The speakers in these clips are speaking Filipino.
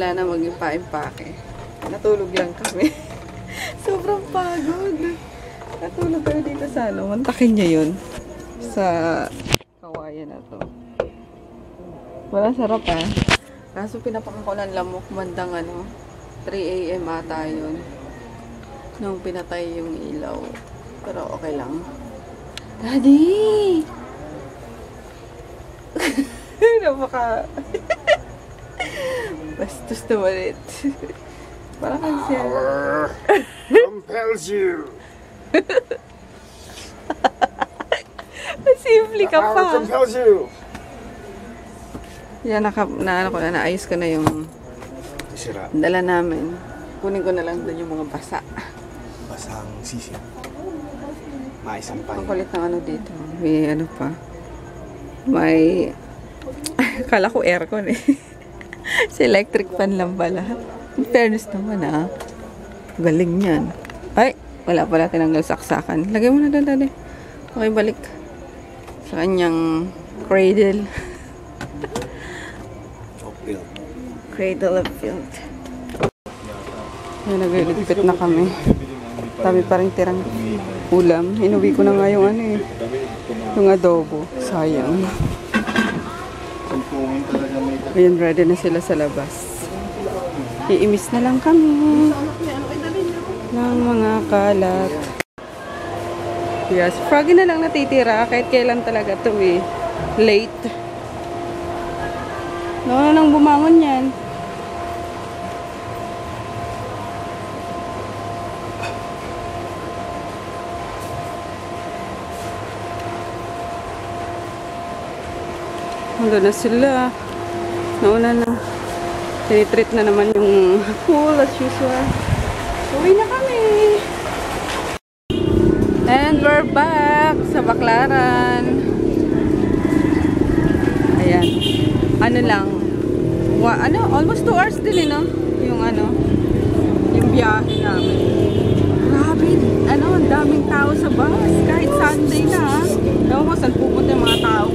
Wala na maging pa-impake. Natulog lang kami. Sobrang pagod. Natulog kami dito sa ano. Mantakin niya yun. Sa kawayan na to. Wala sarap ah. Kaso pinapakan ko ng lamok bandang ano. 3 AM ata yun. Nung pinatay yung ilaw. Pero okay lang. Daddy! Napaka... Bastos na malit. Parang kang siya. Power compels you. Simple ka pa. Power compels you. Yan, naayos ko na yung Sira. dala namin. Kunin ko na lang doon yung mga basa. Basang sisi. Maisang pa. Ang kulit ng ano dito. May ano pa. May... Kala ko aircon eh. Si electric fan lang pala. In fairness naman ah. Galing yan. Ay! Wala pala tinanggal saksakan. Lagay mo na doon dali. Okay, balik. Sa kanyang cradle. Cradle of filth. Yan, nagliligpit na kami. Dami pa rin tirang ulam. Inuwi ko na nga yung ano eh. Yung adobo. Sayang. Ayun, ready na sila sa labas. Iimis na lang kami ng mga kalat. Yes, froggy na lang natitira kahit kailan talaga to eh. Late. Nauna nang bumangon yan. Hanggang na sila. Nauna na. Tinitreat na naman yung pool as usual. Uwi na kami. And we're back sa Baclaran. Ayan. Ano lang. Almost 2 hours din eh, no? Yung biyahe namin. Grabe. Ang daming tao sa bus. Kahit Sunday na. Ewan ko saan pupunta yung mga tao.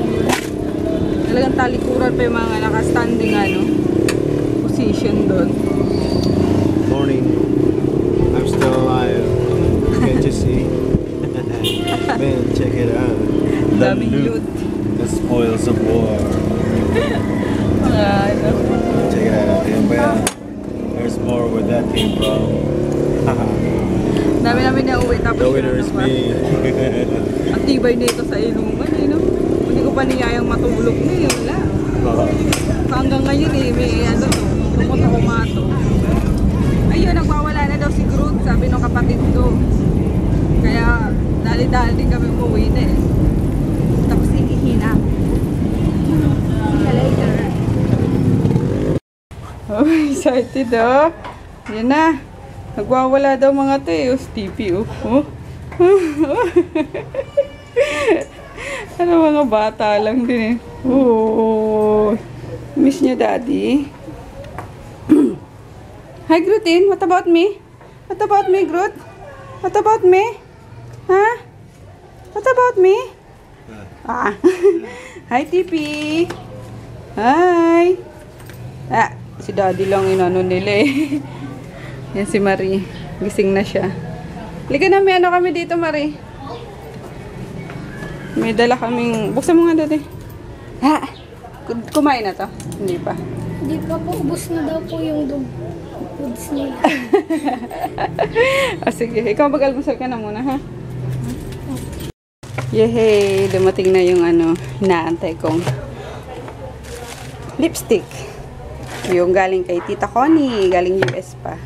Talagang talikuran pa yung mga naka-standing position doon. Morning. I'm still alive. Can't you see? Man, check it out. Daming loot. The spoils of war. Ano. Check it out. Ayan ba yan? There's more where that came from. Dami namin na uwi. Tapos The winner is me. ang tibay nito sa ilungan eh, no? Hindi ko pa niyayang matulog na eh. Wala. Hanggang ngayon eh, may pumunta kumato. Ayun, nagwawala na daw si Groot, sabi ng kapatid ko. Kaya, dali-dali din kami umuwi na eh. Tapos ihina. See you later. Oh, excited oh. Yan na. Nagwawala daw mga to eh. Stippy oh. Ano mga bata lang din eh. Oh. Miss niya daddy. Hi Grootin, what about me? What about me, Groot? What about me? Huh? What about me? Ah. Hi Tippy. Hi. Si daddy lang inano nila eh. Yan si Marie. Gising na siya. Halika na, may ano kami dito, Marie. May dala kaming... Buksan mo nga dati. Kumain na to? Hindi pa. Hindi pa po. Ubus na daw po yung dog foods nila. Sige. Ikaw mag-almusal ka na muna, ha? Yehey! Dumating na yung inaantay kong lipstick. Yung galing kay Tita Connie. Galing US pa.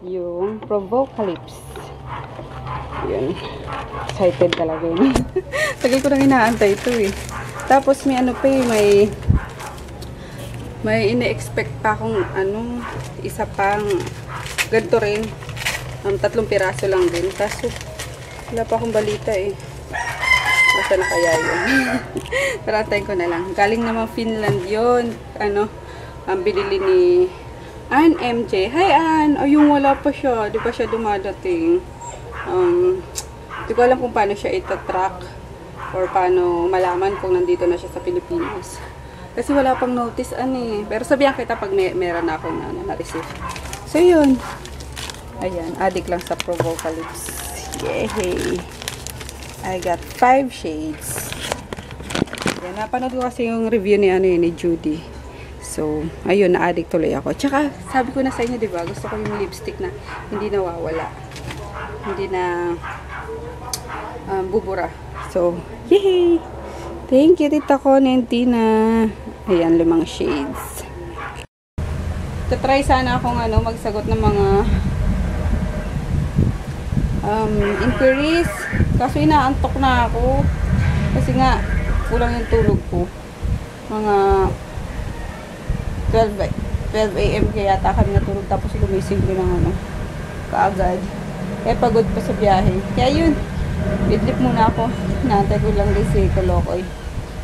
Yung Provocalypse. Yun. Excited talaga yun. Tagal ko nang inaantay ito eh. Tapos may pa eh, may ine-expect pa akong isa pang ganito rin. 3 piraso lang din. Kaso wala pa akong balita eh. Basta na kaya yun. Parantayin ko na lang. Galing naman Finland yun. Ang binili ni Ann MJ. Hi Ann! Yung wala pa siya. Di pa siya dumadating. Di ko alam kung paano siya itatrack or paano malaman kung nandito na siya sa Pilipinas. Kasi wala pang notice ani. Pero sabihan kita pag meron na akong na-receive. So yun. Ayan, adik lang sa Provocalypse. Yay! I got 5 shades. Yan, napanood ko kasi yung review ni ni Judy. So, ayun, na-addict tuloy ako. Tsaka, sabi ko na sa inyo, di ba? Gusto ko yung lipstick na hindi nawawala. Hindi na bubura. So, yay! Thank you, Tita Connie and Tina. Ayan, 5 shades. Tatry sana akong magsagot ng mga inquiries. Kaso inaantok na ako. Kasi nga, kulang yung tulog ko. Mga 12 a.m. kaya yata kami natulog. Tapos lumising ko ng kaagad. Kaya pagod pa sa biyahe. Kaya yun, idlip muna ako. Naantay ko lang din si Kolokoy.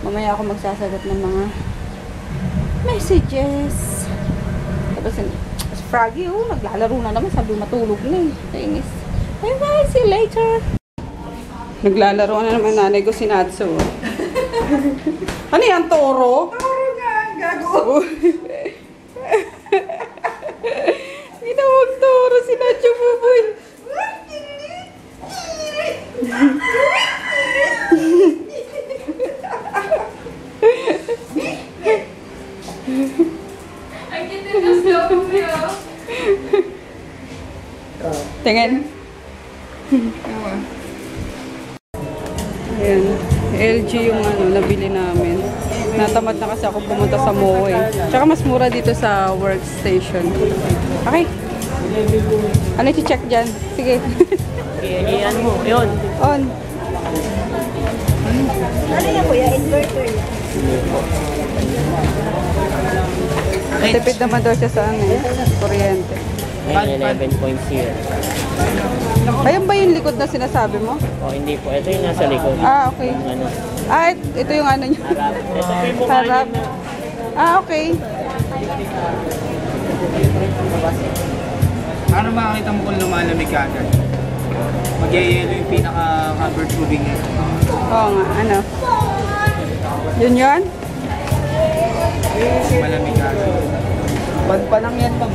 Mamaya ako magsasagot ng mga messages. Tapos Froggy, naglalaro na naman. Sabi matulog na eh. Kainis. Bye bye, see you later. Naglalaro na naman nanay ko si Natsu. Ano yan, toro? Toro nga, gago. Ginawag toro si Nacho Buboy. Tingin. Ayan. LG yung nabili namin. Natamad na kasi ako pumunta sa MOA eh. Tsaka mas mura dito sa workstation. Okay. Ano i-check dyan? Sige. Iyan mo, yun. On. Ano yan kuya? Inverter. Tipid naman daw siya sa kuryente. Ngayon, 11.0. Ayun ba yung likod na sinasabi mo? O, hindi po. Ito yung nasa likod. Ah, okay. Yung ano, Ah, ito yung niya. harap. Ito po yung mukha niya Harap. na. Ah, okay. Paano makakita mo kung lumalamig ka agad? Mag-yelo yung pinaka-cover tubing niya. Oo nga, ano. Yun yun? Malamig ka agad. Bad pa lang yan ba?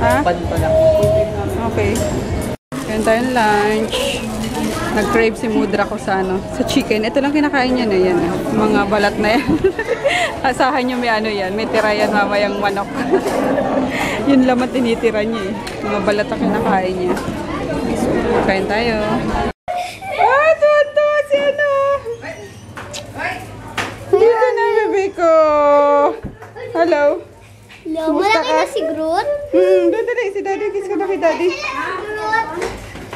Ha? Bad pa lang. Okay. Yan tayong lunch. Nag-crave si Mudra ko sa sa chicken. Ito lang kinakain niya na yan. Mga balat na yan. Asahan niyo may yan. May tira yan mamayang manok. Yun laman tinitira niya eh. Mga balat ang kinakain niya. So, kain tayo. Ah, tuwa si Dito na, bebe ko. Hello. Hello, malaki na si Groot. Doon dali. Si Daddy. Kiss ko na kay Daddy.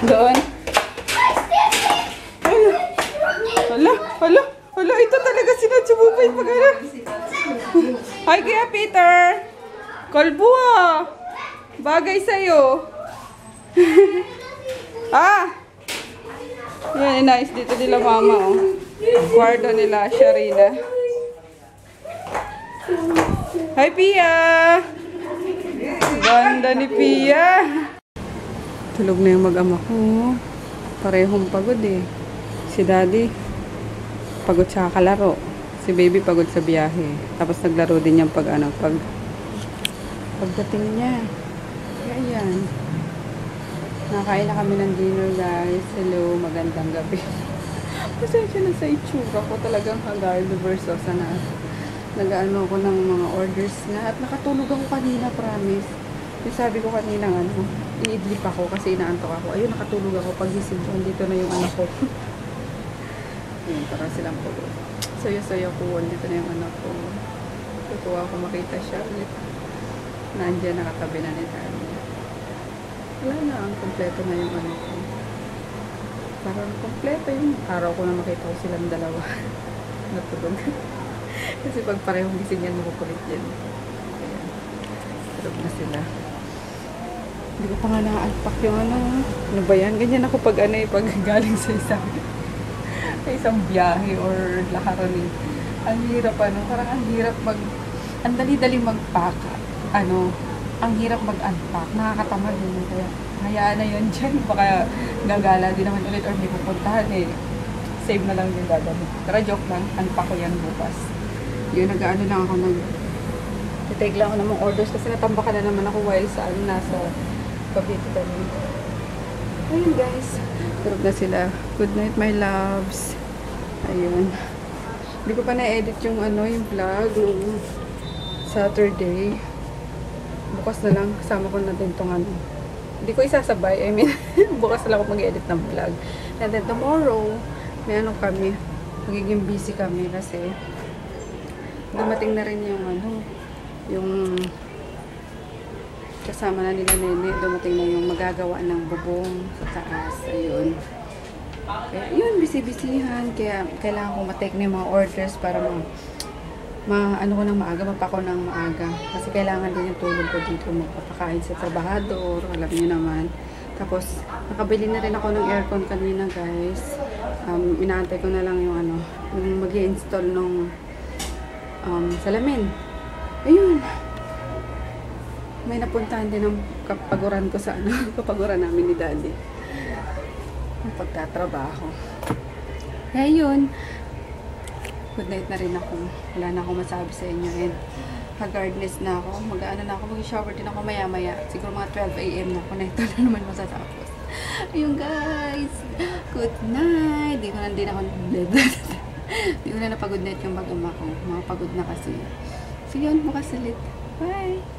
Doon. Hala, ito talaga sinachububay pag Hi, Kuya Peter. Kalbo ah. Bagay sa'yo. Yan, nice dito nila mama oh. Kwarto nila, Sharina. Hi, Pia. Ganda ni Pia. Tulog na yung mag-ama ko. Parehong pagod eh. Si Daddy, pagod sa kalaro. Si Baby pagod sa biyahe. Tapos naglaro din yung pagdating niya. Kaya yan. Nakain na kami ng dinner guys. Hello, magandang gabi. Pasensya na sa itsura ko. Talagang haggard versus na. Nag-ano ko ng mga orders nga. At nakatulog ako kanina, promise. Yung sabi ko kanina, iidlip ako kasi inaantok ako. Ayun, nakatulog ako. Pag-gising ko, dito na yung anak ko. Ayun, parang silang po. Soyo-soyo ko. Dito na yung anak ko. Tutuwa ako makita siya ulit. Nandiyan, nakatabi na ni Tanya. Wala na, ang kompleto na yung anak ko. Parang kompleto yung araw ko na makita ko silang dalawa. Natulog. Kasi pag parehong gising yan, makukulit yan. Ayan. Tulog na sila. Hindi ko pa nga na-unpack yung ano ba yan? Ganyan ako pag pag galing sa isang biyahe or lakaran. Ang hirap parang ang hirap ang dali-dali mag-pack. Ang hirap mag-unpack. Nakakatamad yun. Kaya hayaan na yun dyan. Baka gagala din naman ulit or may pupuntahan Save na lang yung gagawin. Pero joke lang, unpack ko yan bukas. Yun, nag-ano lang ako, take lang ako ng mga orders kasi natambakan na naman ako while saan nasa Cavite kami. Ayun guys, tulog na sila. Good night my loves. Ayun. Hindi ko pa na-edit yung yung vlog nung Saturday. Bukas na lang, kasama ko na din tong Hindi ko isasabay. I mean, bukas na lang ako mag-edit ng vlog. And then tomorrow, may kami. Magiging busy kami kasi dumating na rin yung kasama na nila Nene. Dumating na yung magagawa ng bubong sa taas. Ayun. Kaya yun, busy-busyhan. Kaya kailangan ko matake na yung mga orders para ano ko ng maaga, mapako ng maaga. Kasi kailangan din yung tulog ko dito. Magpapakain sa trabahador. Alam niyo naman. Tapos, nakabili na rin ako ng aircon kanina, guys. Inaantay ko na lang yung yung mag-i-install ng salamin. Ayun. May napuntahan din ng kapaguran ko sa kapaguran namin ni Daddy. Ang pagtatrabaho. Kaya yun. Good night na rin ako. Wala na akong masabi sa inyo. And hagardness na ako. Mag-ano na ako. Mag-shower din ako maya-maya. Siguro mga 12 AM na ako. Na ito na naman masatapos. Ayun guys. Good night. Di ko na din ako Di ko na napag-good night yung bagama ko. Mga pagod na kasi. So yun. Bukas ulit. Bye!